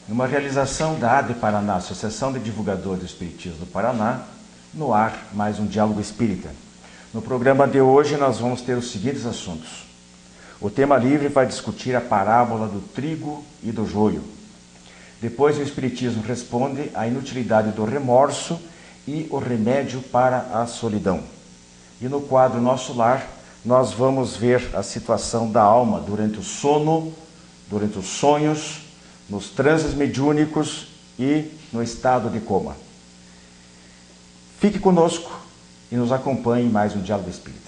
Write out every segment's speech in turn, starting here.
Uma realização da ADE Paraná, Associação de Divulgadores do Espiritismo do Paraná, no ar, mais um Diálogo Espírita. No programa de hoje nós vamos ter os seguintes assuntos. O tema livre vai discutir a parábola do trigo e do joio. Depois o Espiritismo responde à inutilidade do remorso e o remédio para a solidão. E no quadro Nosso Lar, nós vamos ver a situação da alma durante o sono, durante os sonhos, nos transes mediúnicos e no estado de coma. Fique conosco e nos acompanhe em mais um Diálogo Espírita.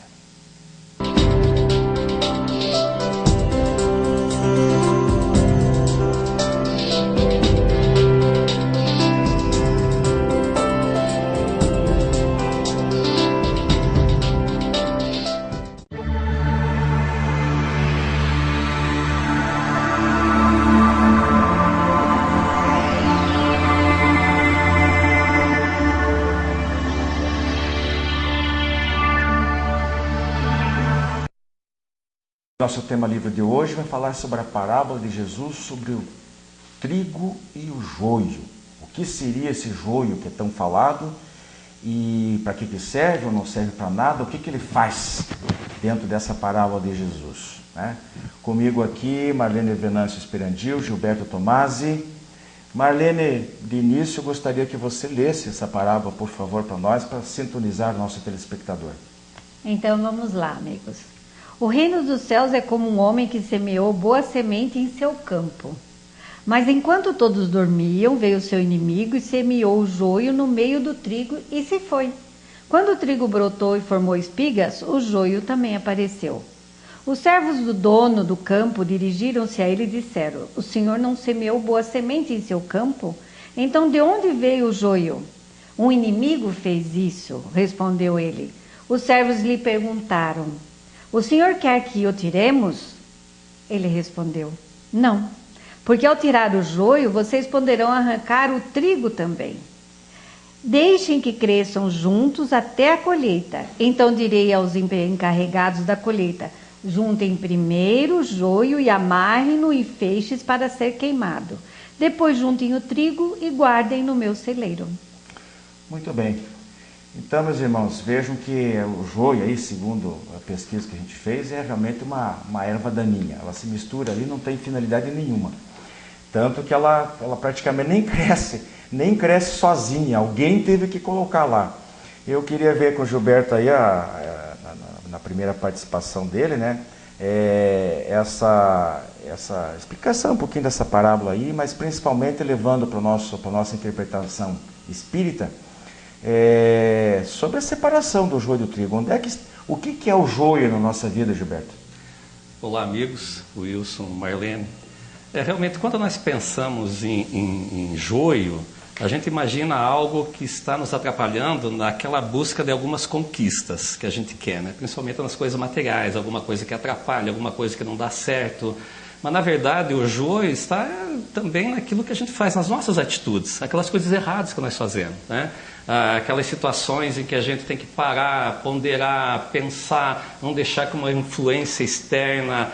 Nosso tema livre de hoje vai falar sobre a parábola de Jesus sobre o trigo e o joio. O que seria esse joio que é tão falado e para que serve ou não serve para nada? O que ele faz dentro dessa parábola de Jesus, né? Comigo aqui, Marlene Venâncio Esperandil, Gilberto Tomasi. Marlene, de início eu gostaria que você lesse essa parábola, por favor, para nós, para sintonizar o nosso telespectador. Então vamos lá, amigos. O reino dos céus é como um homem que semeou boa semente em seu campo. Mas enquanto todos dormiam, veio seu inimigo e semeou o joio no meio do trigo e se foi. Quando o trigo brotou e formou espigas, o joio também apareceu. Os servos do dono do campo dirigiram-se a ele e disseram: "O senhor não semeou boa semente em seu campo? Então de onde veio o joio?" "Um inimigo fez isso", respondeu ele. Os servos lhe perguntaram: "O senhor quer que o tiremos?" Ele respondeu: "Não, porque ao tirar o joio, vocês poderão arrancar o trigo também. Deixem que cresçam juntos até a colheita. Então direi aos encarregados da colheita: juntem primeiro o joio e amarrem-no em feixes para ser queimado. Depois juntem o trigo e guardem no meu celeiro." Muito bem. Então, meus irmãos, vejam que o joio aí, segundo a pesquisa que a gente fez, é realmente uma erva daninha. Ela se mistura ali, não tem finalidade nenhuma. Tanto que ela praticamente nem cresce sozinha. Alguém teve que colocar lá. Eu queria ver com o Gilberto aí, na primeira participação dele, né? Essa explicação um pouquinho dessa parábola aí, mas principalmente levando para a nossa interpretação espírita, sobre a separação do joio do trigo. O que é o joio na nossa vida, Gilberto? Olá, amigos, Wilson, Marlene. Realmente, quando nós pensamos em joio, a gente imagina algo que está nos atrapalhando naquela busca de algumas conquistas que a gente quer, né? Principalmente nas coisas materiais, alguma coisa que atrapalha, alguma coisa que não dá certo. Mas, na verdade, o joio está também naquilo que a gente faz, nas nossas atitudes, aquelas coisas erradas que nós fazemos, né? Aquelas situações em que a gente tem que parar, ponderar, pensar, não deixar que uma influência externa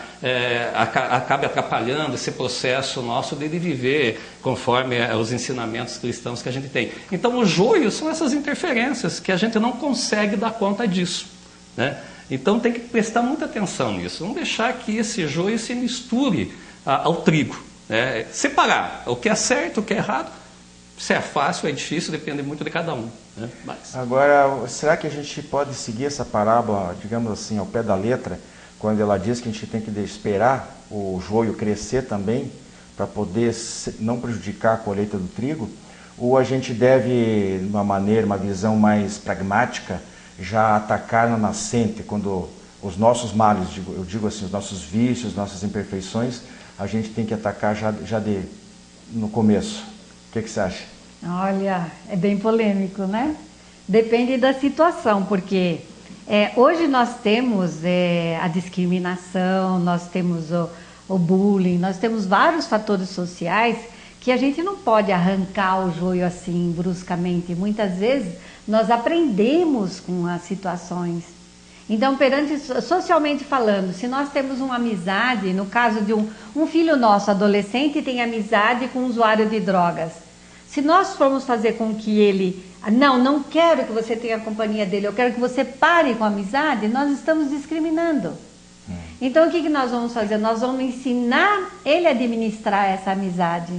acabe atrapalhando esse processo nosso de viver conforme os ensinamentos cristãos que a gente tem. Então, o joio são essas interferências que a gente não consegue dar conta disso, né? Então tem que prestar muita atenção nisso, não deixar que esse joio se misture ao trigo, né? Separar o que é certo, o que é errado. Se é fácil, é difícil, depende muito de cada um, né? Agora, será que a gente pode seguir essa parábola, digamos assim, ao pé da letra, quando ela diz que a gente tem que esperar o joio crescer também, para poder não prejudicar a colheita do trigo? Ou a gente deve, de uma visão mais pragmática, já atacar na nascente, quando os nossos males, eu digo assim, os nossos vícios, nossas imperfeições, a gente tem que atacar já no começo? O que você acha? Olha, é bem polêmico, né? Depende da situação, porque hoje nós temos a discriminação, nós temos o bullying, nós temos vários fatores sociais que a gente não pode arrancar o joio assim bruscamente. Muitas vezes nós aprendemos com as situações Então, socialmente falando, se nós temos uma amizade, no caso de um filho nosso, adolescente, tem amizade com um usuário de drogas. Se nós formos fazer com que ele, não quero que você tenha a companhia dele, eu quero que você pare com a amizade, nós estamos discriminando. Então, o que nós vamos fazer? Nós vamos ensinar ele a administrar essa amizade.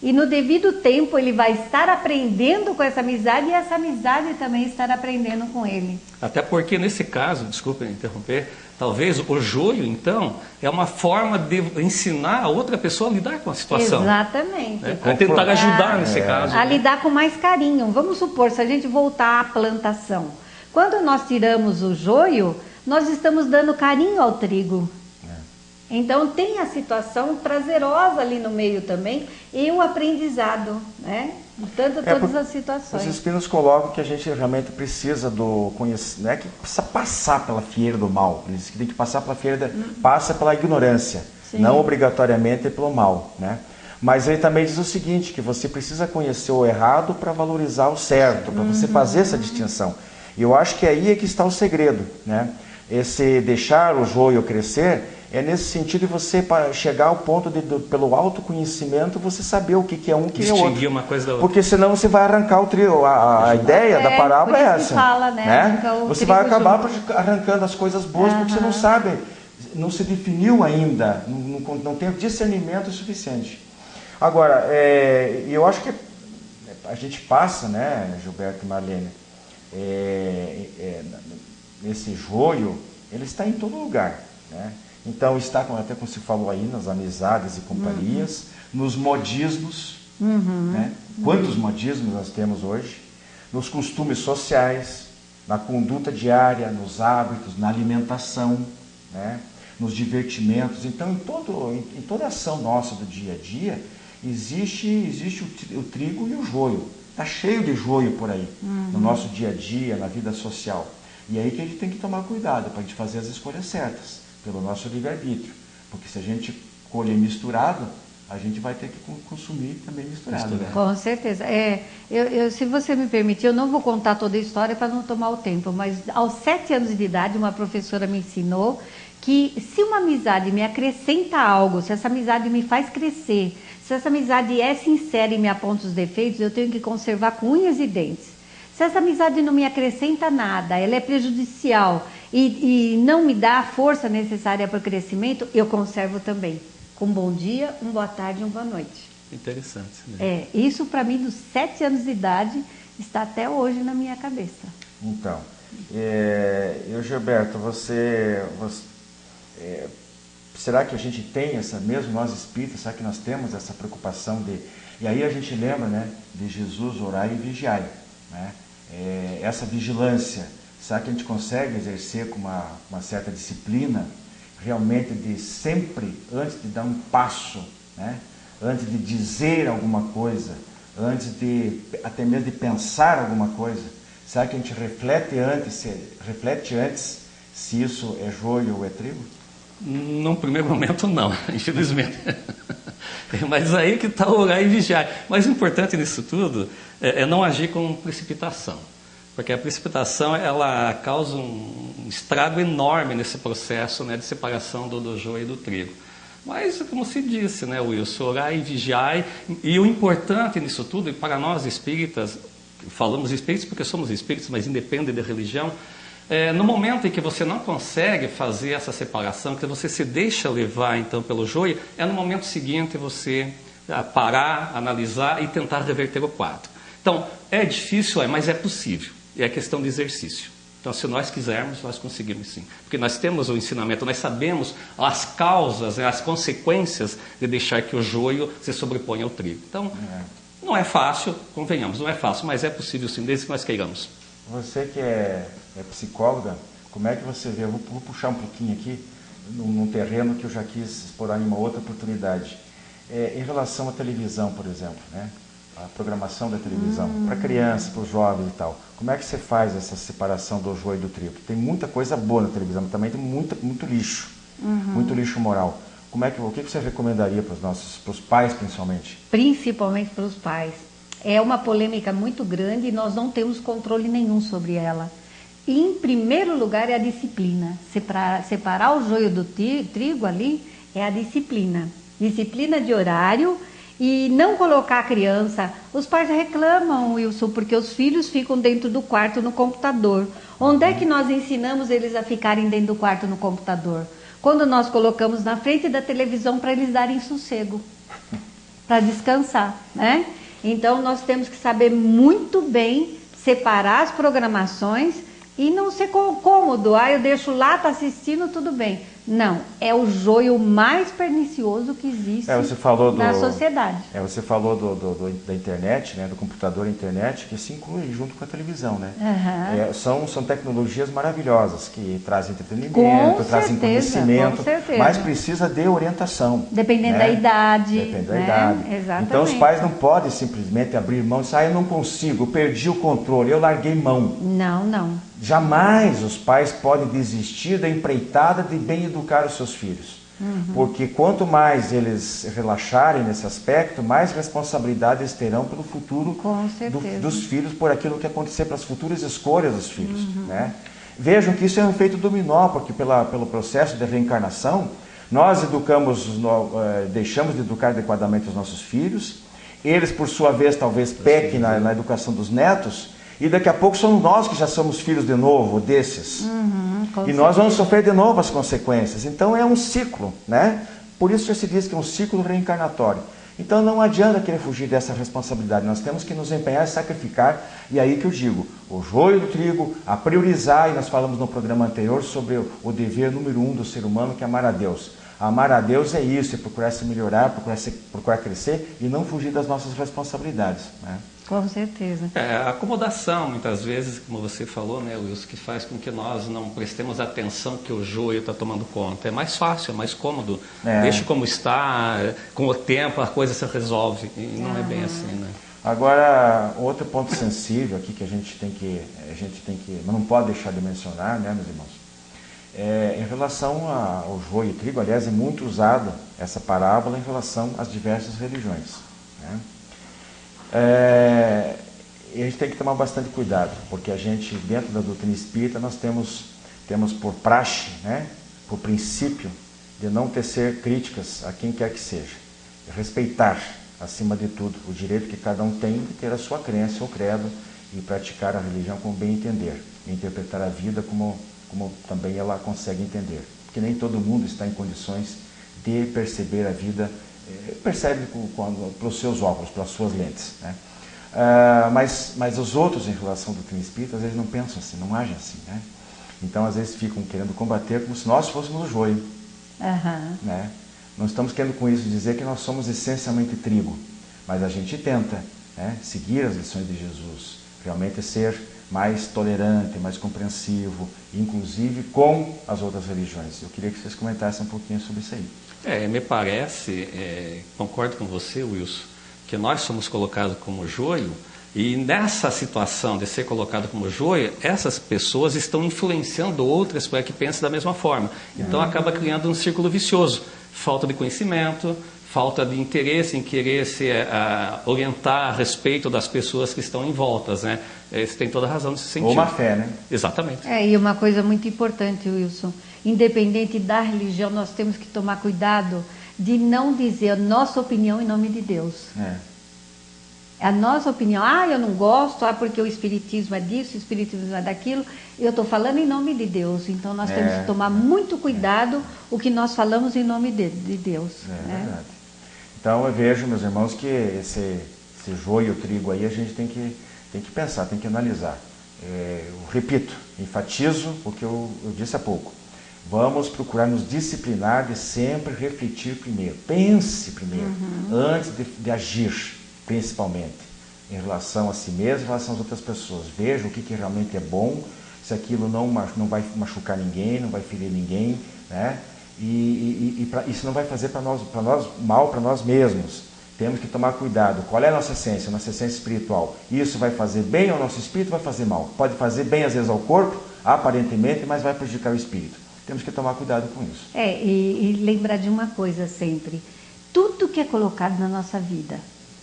E no devido tempo ele vai estar aprendendo com essa amizade e essa amizade também estar aprendendo com ele. Até porque nesse caso, desculpe interromper, talvez o joio, então, é uma forma de ensinar a outra pessoa a lidar com a situação. Exatamente. A tentar ajudar nesse caso. A lidar com mais carinho. Vamos supor, se a gente voltar à plantação. Quando nós tiramos o joio, nós estamos dando carinho ao trigo. Então tem a situação prazerosa ali no meio também e o aprendizado, né? Tanto todas as situações. Os espíritos colocam que a gente realmente precisa do conhecimento, né? Que precisa passar pela fieira do mal. Eles dizem que tem que passar pela fieira, passa pela ignorância, Sim. não obrigatoriamente pelo mal, né? Mas ele também diz o seguinte, que você precisa conhecer o errado para valorizar o certo, para você fazer essa distinção. E eu acho que aí é que está o segredo, né? Esse deixar o joio crescer é nesse sentido de você chegar ao ponto de, pelo autoconhecimento, você saber o que é um, o que é outro. Distinguir uma coisa da outra. Porque senão você vai arrancar o trio. A ideia da parábola é essa. Fala, né? Você vai acabar arrancando as coisas boas porque você não sabe, não se definiu ainda, não tem discernimento suficiente. Agora, eu acho que a gente passa, né, Gilberto e Marlene, esse joio, ele está em todo lugar, né? Então está, até como se falou aí, nas amizades e companhias, nos modismos, né? Quantos modismos nós temos hoje? Nos costumes sociais, na conduta diária, nos hábitos, na alimentação, né? Nos divertimentos. Então, em toda ação nossa do dia a dia, existe o trigo e o joio. Está cheio de joio por aí, no nosso dia a dia, na vida social. E aí que a gente tem que tomar cuidado para a gente fazer as escolhas certas, pelo nosso livre-arbítrio. Porque se a gente colher misturado, a gente vai ter que consumir também misturado. Né? Com certeza. Se você me permitir, eu não vou contar toda a história para não tomar o tempo, mas aos 7 anos de idade, uma professora me ensinou que se uma amizade me acrescenta algo, se essa amizade me faz crescer, se essa amizade é sincera e me aponta os defeitos, eu tenho que conservar com unhas e dentes. Se essa amizade não me acrescenta nada, ela é prejudicial e não me dá a força necessária para o crescimento, eu conservo também. Com um bom dia, uma boa tarde e uma boa noite. Interessante. Né? Isso para mim, dos 7 anos de idade, está até hoje na minha cabeça. Então, Gilberto, será que a gente tem mesmo nós espíritas, será que nós temos essa preocupação de... E aí a gente lembra, né, de Jesus orar e vigiar, né? Essa vigilância, será que a gente consegue exercer com uma certa disciplina, realmente de sempre, antes de dar um passo, né? Antes de dizer alguma coisa, até mesmo de pensar alguma coisa, será que a gente reflete antes se isso é joio ou é trigo? Num primeiro momento não, infelizmente. Mas aí que está orar e vigiar. Mas o importante nisso tudo é não agir com precipitação. Porque a precipitação ela causa um estrago enorme nesse processo, né, de separação do joio e do trigo. Mas, como se disse, né, Wilson, orar e vigiar. E o importante nisso tudo, e para nós espíritas, falamos espíritas porque somos espíritas, mas independe da religião, no momento em que você não consegue fazer essa separação, que você se deixa levar então pelo joio, é no momento seguinte você parar, analisar e tentar reverter o quadro. Então, é difícil, mas é possível. É questão de exercício. Então, se nós quisermos, nós conseguimos sim. Porque nós temos o ensinamento, nós sabemos as causas, as consequências de deixar que o joio se sobreponha ao trigo. Então, não é fácil, convenhamos, não é fácil, mas é possível sim, desde que nós queiramos. Você que é psicóloga, como é que você vê? Eu vou puxar um pouquinho aqui, num terreno que eu já quis explorar em uma outra oportunidade. Em relação à televisão, por exemplo, né? A programação da televisão, para crianças, para os jovens e tal. Como é que você faz essa separação do joio e do trigo? Tem muita coisa boa na televisão, mas também tem muito lixo, muito lixo moral. O que você recomendaria para os pais, principalmente? Principalmente para os pais. É uma polêmica muito grande e nós não temos controle nenhum sobre ela. em primeiro lugar, é a disciplina. Separar o joio do trigo ali é a disciplina. Disciplina de horário e não colocar a criança. Os pais reclamam, Wilson, porque os filhos ficam dentro do quarto no computador. Onde é que nós ensinamos eles a ficarem dentro do quarto no computador? Quando nós colocamos na frente da televisão para eles darem sossego, para descansar, né? Então, nós temos que saber muito bem separar as programações e não ser cômodo. Eu deixo lá, tá assistindo, tudo bem. Não, é o joio mais pernicioso que existe na sociedade. Você falou da internet, né, do computador e internet, que se inclui junto com a televisão, né? Uhum. São tecnologias maravilhosas que trazem entretenimento, trazem conhecimento, mas precisa de orientação. Dependendo da idade. Depende da idade. Exatamente. Então os pais não podem simplesmente abrir mão e dizer, eu não consigo, eu perdi o controle, eu larguei mão. Não. Jamais os pais podem desistir da empreitada de bem educar os seus filhos. Uhum. Porque quanto mais eles relaxarem nesse aspecto, mais responsabilidade eles terão pelo futuro dos filhos, por aquilo que acontecer, para as futuras escolhas dos filhos. Uhum. Né? Vejam que isso é um efeito dominó, porque pelo processo de reencarnação, nós deixamos de educar adequadamente os nossos filhos, eles, por sua vez, talvez pequem na educação dos netos, e daqui a pouco somos nós que já somos filhos de novo desses. Uhum, e nós vamos sofrer de novo as consequências. Então é um ciclo, né? Por isso já se diz que é um ciclo reencarnatório. Então não adianta querer fugir dessa responsabilidade. Nós temos que nos empenhar e sacrificar. E aí que eu digo, o joio do trigo, a priorizar, e nós falamos no programa anterior sobre o dever número 1 do ser humano, que é amar a Deus. Amar a Deus é isso, é procurar se melhorar, procurar crescer e não fugir das nossas responsabilidades, né? Com certeza. A acomodação, muitas vezes, como você falou, né, Wilson, que faz com que nós não prestemos atenção que o joio está tomando conta. É mais fácil, é mais cômodo. Deixa como está, com o tempo a coisa se resolve. E não é bem assim, né? Agora, outro ponto sensível aqui que a gente tem que não pode deixar de mencionar, né, meus irmãos? Em relação ao joio e trigo, aliás, é muito usado essa parábola em relação às diversas religiões, né? E a gente tem que tomar bastante cuidado, porque a gente, dentro da doutrina espírita, nós temos por praxe, né, por princípio, de não tecer críticas a quem quer que seja. Respeitar, acima de tudo, o direito que cada um tem de ter a sua crença ou credo e praticar a religião como bem entender, e interpretar a vida como também ela consegue entender. Porque nem todo mundo está em condições de perceber a vida, percebe pelos seus óculos, pelas suas lentes, né? Mas os outros, em relação ao doutrina espírita, às vezes não pensam assim, não agem assim, né? Então, às vezes, ficam querendo combater como se nós fôssemos o joio. Uhum. Né? Não estamos querendo com isso dizer que nós somos essencialmente trigo, mas a gente tenta, né, seguir as lições de Jesus, realmente ser mais tolerante, mais compreensivo, inclusive com as outras religiões. Eu queria que vocês comentassem um pouquinho sobre isso aí. Me parece, concordo com você, Wilson, que nós somos colocados como joio, e nessa situação de ser colocado como joio, essas pessoas estão influenciando outras para que pensem da mesma forma. Então acaba criando um círculo vicioso. Falta de conhecimento, falta de interesse em querer se orientar a respeito das pessoas que estão em voltas, né? Você tem toda a razão nesse sentido. Ou má fé, né? Exatamente. E uma coisa muito importante, Wilson, independente da religião, nós temos que tomar cuidado de não dizer a nossa opinião em nome de Deus. A nossa opinião, eu não gosto, porque o espiritismo é disso, o espiritismo é daquilo. Eu estou falando em nome de Deus, então nós temos que tomar muito cuidado o que nós falamos em nome de Deus. Verdade. Então eu vejo, meus irmãos, que esse joio e o trigo aí a gente tem que pensar, tem que analisar. Eu repito, enfatizo o que eu disse há pouco. Vamos procurar nos disciplinar de sempre refletir primeiro. Pense primeiro, antes de agir, principalmente, em relação a si mesmo, em relação às outras pessoas. Veja o que realmente é bom, se aquilo não vai machucar ninguém, não vai ferir ninguém, né? E isso não vai fazer mal para nós mesmos. Temos que tomar cuidado. Qual é a nossa essência? Nossa essência espiritual. Isso vai fazer bem ao nosso espírito, vai fazer mal. Pode fazer bem às vezes ao corpo, aparentemente, mas vai prejudicar o espírito. Temos que tomar cuidado com isso. E lembrar de uma coisa sempre. Tudo que é colocado na nossa vida,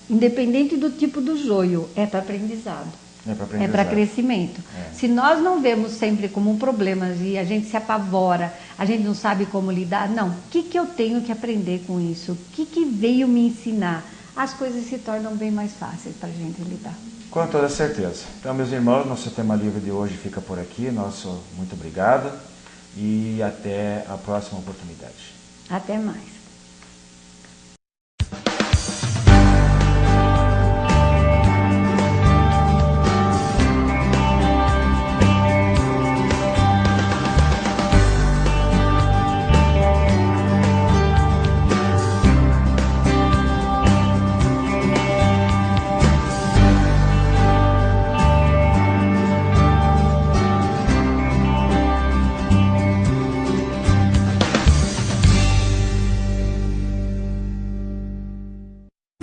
independente do tipo do joio, é para aprendizado. É para crescimento. Se nós não vemos sempre como um problema e a gente se apavora, a gente não sabe como lidar, não. O que eu tenho que aprender com isso? O que veio me ensinar? As coisas se tornam bem mais fáceis para a gente lidar. Com toda certeza. Então, meus irmãos, nosso tema livre de hoje fica por aqui. Muito obrigado e até a próxima oportunidade. Até mais.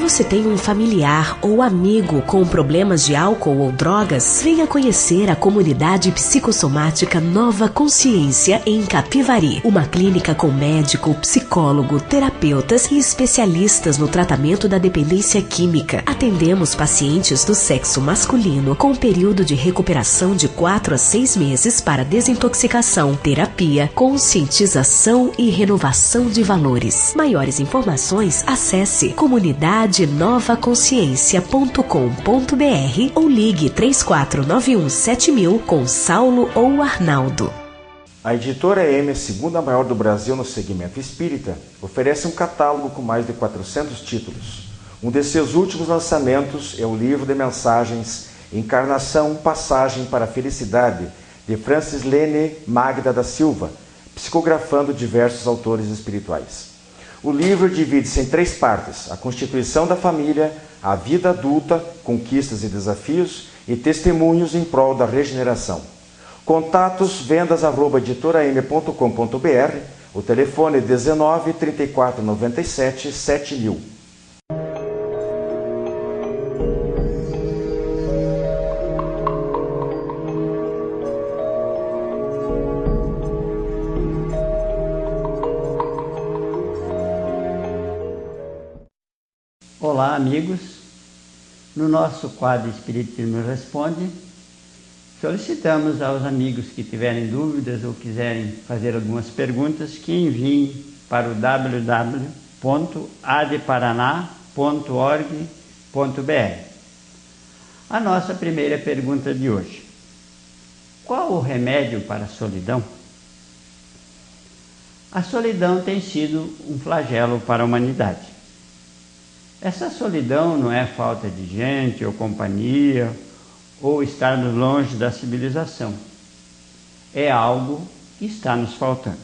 Você tem um familiar ou amigo com problemas de álcool ou drogas? Venha conhecer a comunidade psicossomática Nova Consciência em Capivari. Uma clínica com médico, psicólogo, terapeutas e especialistas no tratamento da dependência química. Atendemos pacientes do sexo masculino com período de recuperação de 4 a 6 meses para desintoxicação, terapia, conscientização e renovação de valores. Maiores informações, acesse comunidadenovaconsciência.com.br ou ligue 34917000 com Saulo ou Arnaldo. A editora M, segunda maior do Brasil no segmento espírita, oferece um catálogo com mais de 400 títulos. Um de seus últimos lançamentos é o livro de mensagens Encarnação, Passagem para a Felicidade, de Francis Lene Magda da Silva, psicografando diversos autores espirituais. O livro divide-se em 3 partes: a constituição da família, a vida adulta, conquistas e desafios e testemunhos em prol da regeneração. Contatos, vendas@editoram.com.br, o telefone 19 34 97 7000. Olá, amigos. No nosso quadro Espiritismo Responde, solicitamos aos amigos que tiverem dúvidas ou quiserem fazer algumas perguntas que enviem para o www.adeparaná.org.br. A nossa primeira pergunta de hoje: qual o remédio para a solidão? A solidão tem sido um flagelo para a humanidade. Essa solidão não é falta de gente ou companhia ou estarmos longe da civilização. É algo que está nos faltando.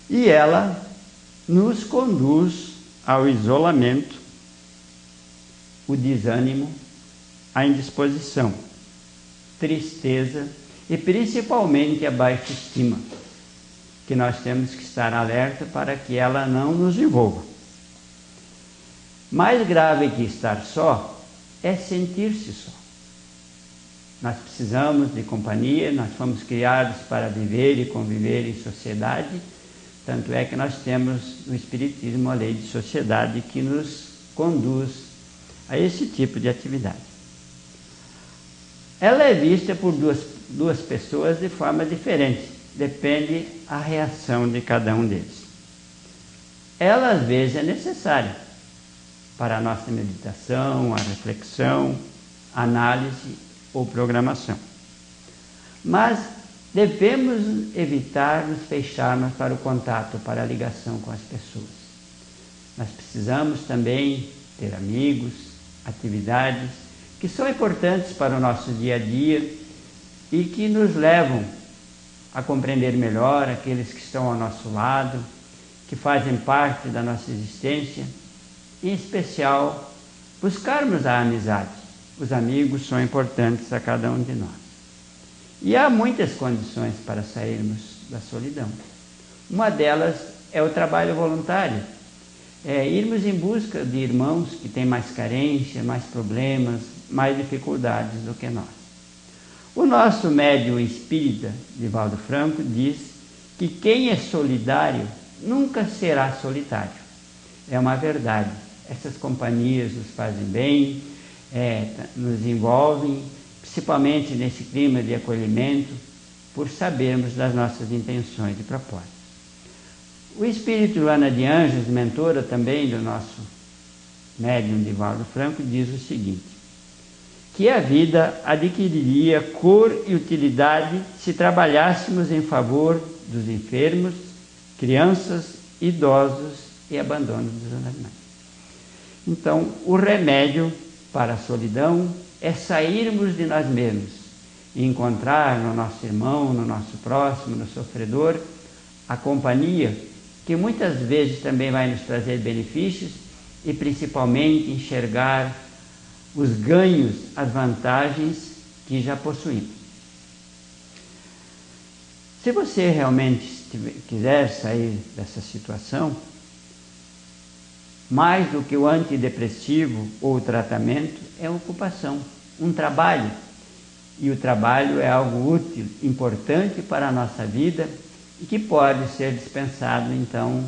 E ela nos conduz ao isolamento, o desânimo, a indisposição, tristeza e principalmente a baixa estima, que nós temos que estar alerta para que ela não nos envolva. Mais grave que estar só é sentir-se só. Nós precisamos de companhia, nós fomos criados para viver e conviver em sociedade, tanto é que nós temos no Espiritismo a lei de sociedade que nos conduz a esse tipo de atividade. Ela é vista por duas pessoas de forma diferente, depende a reação de cada um deles. Ela às vezes é necessária para a nossa meditação, a reflexão, análise ou programação. Mas devemos evitar nos fecharmos para o contato, para a ligação com as pessoas. Nós precisamos também ter amigos, atividades que são importantes para o nosso dia a dia e que nos levam a compreender melhor aqueles que estão ao nosso lado, que fazem parte da nossa existência. Em especial, buscarmos a amizade. Os amigos são importantes a cada um de nós. E há muitas condições para sairmos da solidão. Uma delas é o trabalho voluntário. É irmos em busca de irmãos que têm mais carência, mais problemas, mais dificuldades do que nós. O nosso médium espírita, Divaldo Franco, diz que quem é solidário nunca será solitário. É uma verdade. Essas companhias nos fazem bem, nos envolvem, principalmente nesse clima de acolhimento, por sabermos das nossas intenções e propósitos. O espírito Luana de Anjos, mentora também do nosso médium Divaldo Franco, diz o seguinte: que a vida adquiriria cor e utilidade se trabalhássemos em favor dos enfermos, crianças, idosos e abandono dos animais. Então, o remédio para a solidão é sairmos de nós mesmos e encontrar no nosso irmão, no nosso próximo, no sofredor, a companhia que muitas vezes também vai nos trazer benefícios e principalmente enxergar os ganhos, as vantagens que já possuímos. Se você realmente quiser sair dessa situação, mais do que o antidepressivo ou o tratamento, é ocupação, um trabalho. E o trabalho é algo útil, importante para a nossa vida e que pode ser dispensado, então,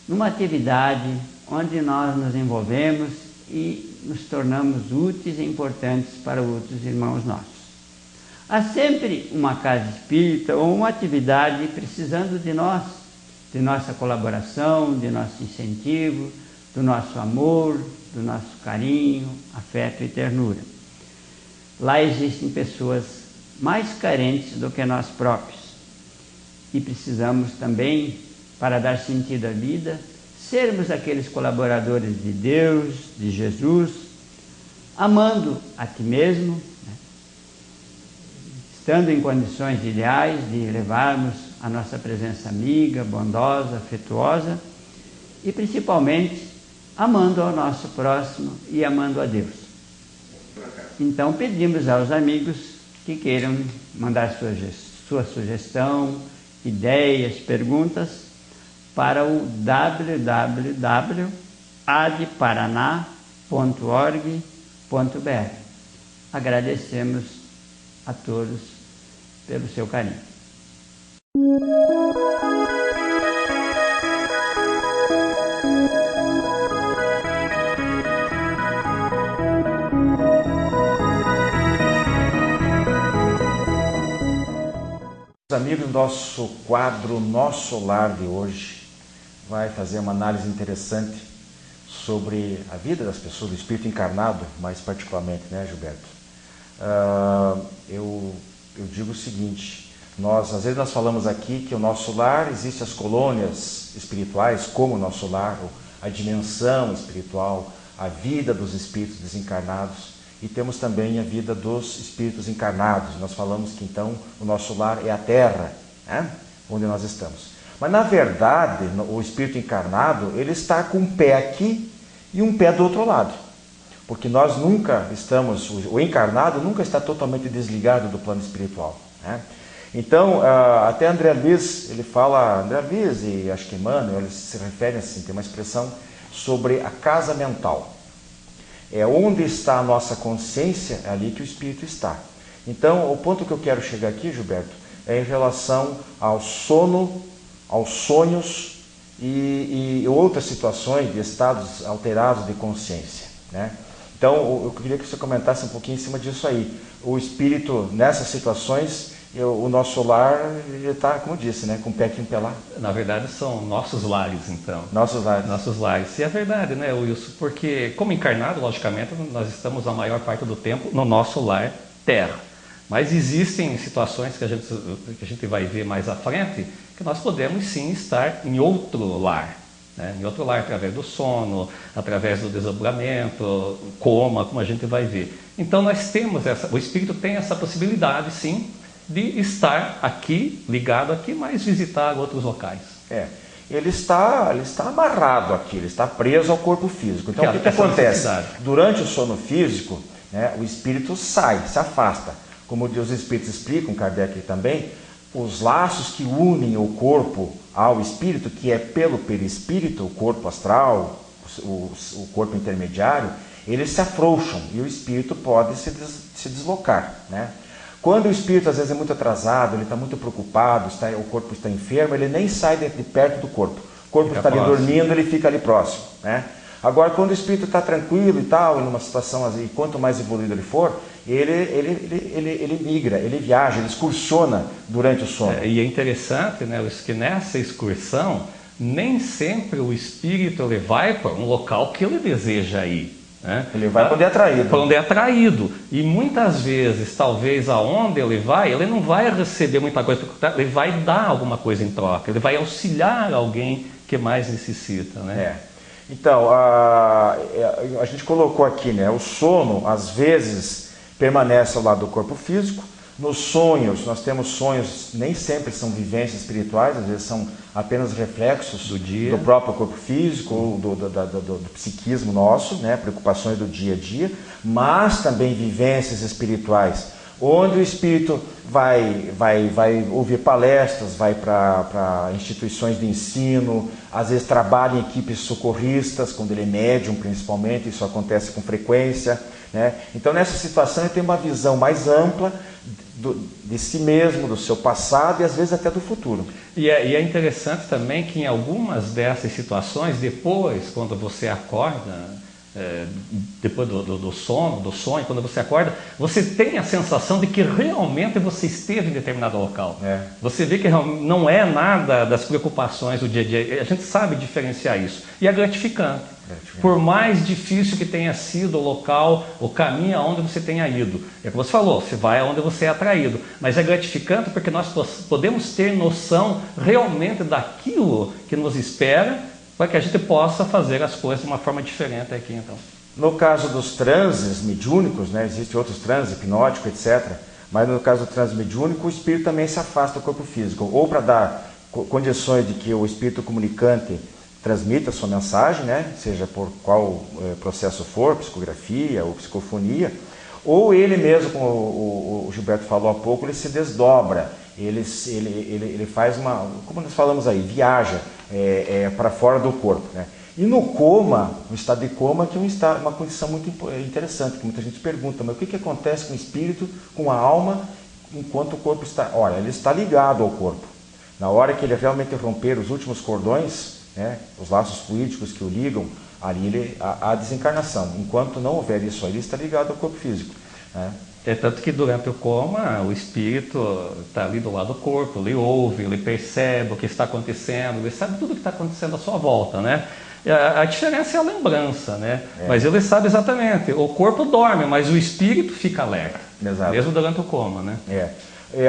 numa atividade onde nós nos envolvemos e nos tornamos úteis e importantes para outros irmãos nossos. Há sempre uma casa espírita ou uma atividade precisando de nós, de nossa colaboração, de nosso incentivo, do nosso amor, do nosso carinho, afeto e ternura. Lá existem pessoas mais carentes do que nós próprios e precisamos também, para dar sentido à vida, sermos aqueles colaboradores de Deus, de Jesus, amando a ti mesmo, né? Estando em condições ideais de levarmos a nossa presença amiga, bondosa, afetuosa e principalmente amando ao nosso próximo e amando a Deus. Então pedimos aos amigos que queiram mandar sua sugestão, ideias, perguntas para o www.adparaná.org.br. Agradecemos a todos pelo seu carinho. Amigos, nosso quadro Nosso Lar de hoje vai fazer uma análise interessante sobre a vida das pessoas, do espírito encarnado, mais particularmente, né, Gilberto? Eu digo o seguinte: às vezes nós falamos aqui que o nosso lar, existe as colônias espirituais, como o nosso lar, a dimensão espiritual, a vida dos espíritos desencarnados. E temos também a vida dos espíritos encarnados. Nós falamos que então o nosso lar é a Terra, né? Onde nós estamos. Mas na verdade, o espírito encarnado, ele está com um pé aqui e um pé do outro lado. Porque nós nunca estamos, o encarnado nunca está totalmente desligado do plano espiritual, né? Então, até André Luiz, ele fala, André Luiz e acho que Emmanuel, eles se referem assim, tem uma expressão sobre a casa mental. É onde está a nossa consciência, é ali que o espírito está. Então, o ponto que eu quero chegar aqui, Gilberto, é em relação ao sono, aos sonhos e outras situações de estados alterados de consciência, né? Então, eu queria que você comentasse um pouquinho em cima disso aí. O espírito, nessas situações, o nosso lar está, como eu disse, né, com o pé aqui e um pé lá. Na verdade, são nossos lares, então. Nossos lares. Nossos lares. E é verdade, né, Wilson? Porque, como encarnado, logicamente, nós estamos a maior parte do tempo no nosso lar terra. Mas existem situações que a gente vai ver mais à frente, que nós podemos sim estar em outro lar. Né? Em outro lar, através do sono, através do desdobramento, coma, como a gente vai ver. Então, nós temos o espírito tem essa possibilidade, sim, de estar aqui, ligado aqui, mas visitar outros locais. Ele está amarrado aqui, ele está preso ao corpo físico. Então, o que acontece? Durante o sono físico, né, o espírito sai, se afasta. Como os espíritos explicam, Kardec também, os laços que unem o corpo ao espírito, que é pelo perispírito, o corpo astral, o corpo intermediário, eles se afrouxam e o espírito pode se deslocar, né? Quando o espírito às vezes é muito atrasado, ele está muito preocupado, o corpo está enfermo, ele nem sai de perto do corpo. O corpo está ali dormindo, ele fica ali próximo, né? Agora, quando o espírito está tranquilo e tal, em uma situação assim, quanto mais evoluído ele for, ele migra, ele viaja, ele excursiona durante o sono. E é interessante, né, que nessa excursão, nem sempre o espírito ele vai para um local que ele deseja ir. Né? Ele vai para onde é atraído. Para onde é atraído. E muitas vezes, talvez aonde ele não vai receber muita coisa, ele vai dar alguma coisa em troca, ele vai auxiliar alguém que mais necessita. Né? Então, a gente colocou aqui, né, o sono às vezes permanece ao lado do corpo físico. Nos sonhos, nós temos sonhos, nem sempre são vivências espirituais, às vezes são apenas reflexos do próprio corpo físico, ou do psiquismo nosso, né? Preocupações do dia a dia, mas também vivências espirituais, onde o espírito vai ouvir palestras, vai para instituições de ensino, às vezes trabalha em equipes socorristas, quando ele é médium principalmente, isso acontece com frequência. Né? Então, nessa situação, ele tem uma visão mais ampla de si mesmo, do seu passado e às vezes até do futuro. E é interessante também que em algumas dessas situações, depois, quando você acorda, depois do sonho, quando você acorda, você tem a sensação de que realmente você esteve em determinado local. Você vê que não é nada das preocupações do dia a dia. A gente sabe diferenciar isso. E é gratificante. Por mais difícil que tenha sido o local, o caminho aonde você tenha ido. É como você falou, você vai aonde você é atraído. Mas é gratificante porque nós podemos ter noção realmente daquilo que nos espera, para que a gente possa fazer as coisas de uma forma diferente aqui, então. No caso dos transes mediúnicos, né, existem outros transes, hipnótico, etc. Mas no caso do transe mediúnico, o espírito também se afasta do corpo físico. Ou para dar condições de que o espírito comunicante transmita a sua mensagem, né, seja por qual processo for, psicografia ou psicofonia, ou ele mesmo, como o Gilberto falou há pouco, ele se desdobra, ele faz como nós falamos aí, viaja para fora do corpo. Né? E no coma, no estado de coma, que é uma condição muito interessante, que muita gente pergunta, mas o que acontece com o espírito, com a alma, enquanto o corpo está... Olha, ele está ligado ao corpo. Na hora que ele realmente romper os últimos cordões, né, os laços fluídicos que o ligam, ali há desencarnação. Enquanto não houver isso, ele está ligado ao corpo físico. Né? É tanto que durante o coma, o espírito está ali do lado do corpo, ele ouve, ele percebe o que está acontecendo, ele sabe tudo o que está acontecendo à sua volta, né? A diferença é a lembrança, né? Mas ele sabe exatamente, o corpo dorme, mas o espírito fica alerta, mesmo durante o coma, né?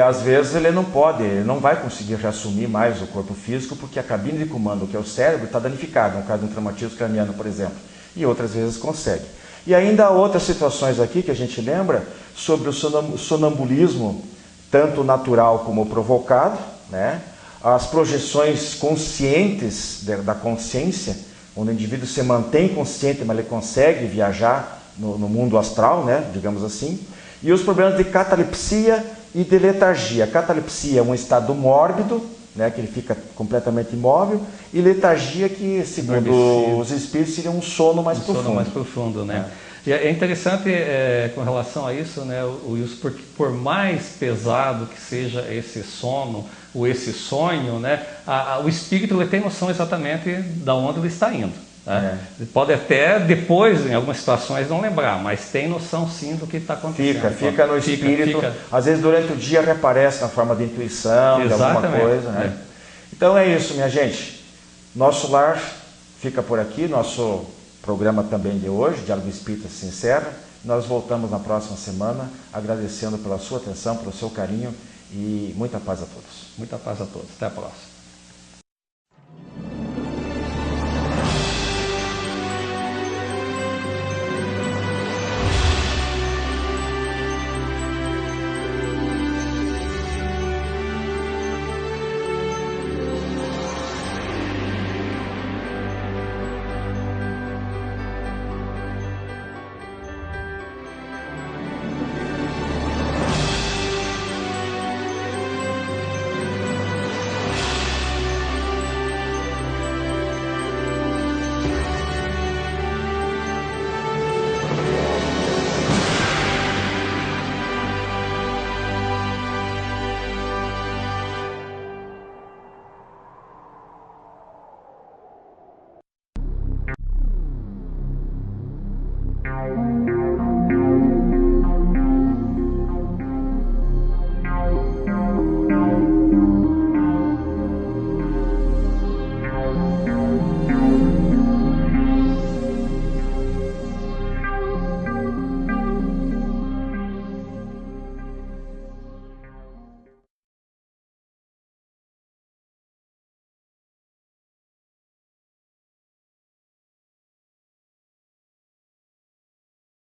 Às vezes ele não vai conseguir reassumir mais o corpo físico, porque a cabine de comando, que é o cérebro, está danificada, no caso de um traumatismo craniano, por exemplo, e outras vezes consegue. E ainda há outras situações aqui que a gente lembra sobre o sonambulismo, tanto natural como provocado, né? As projeções conscientes da consciência, onde o indivíduo se mantém consciente, mas ele consegue viajar no mundo astral, né? Digamos assim, e os problemas de catalepsia e de letargia. A catalepsia é um estado mórbido, né, que ele fica completamente imóvel, e letargia que, segundo os espíritos, seria um sono mais profundo. Sono mais profundo, né? E é interessante com relação a isso, né, Wilson, porque por mais pesado que seja esse sono ou esse sonho, né, o espírito ele tem noção exatamente de onde ele está indo. Né? Pode até depois, em algumas situações, não lembrar, mas tem noção sim do que está acontecendo. Fica no espírito, às vezes durante o dia reaparece na forma de intuição, de alguma coisa. Né? Então é isso, minha gente. Nosso lar fica por aqui, nosso programa também de hoje, Diálogo Espírita se encerra. Nós voltamos na próxima semana, agradecendo pela sua atenção, pelo seu carinho e muita paz a todos. Muita paz a todos. Até a próxima.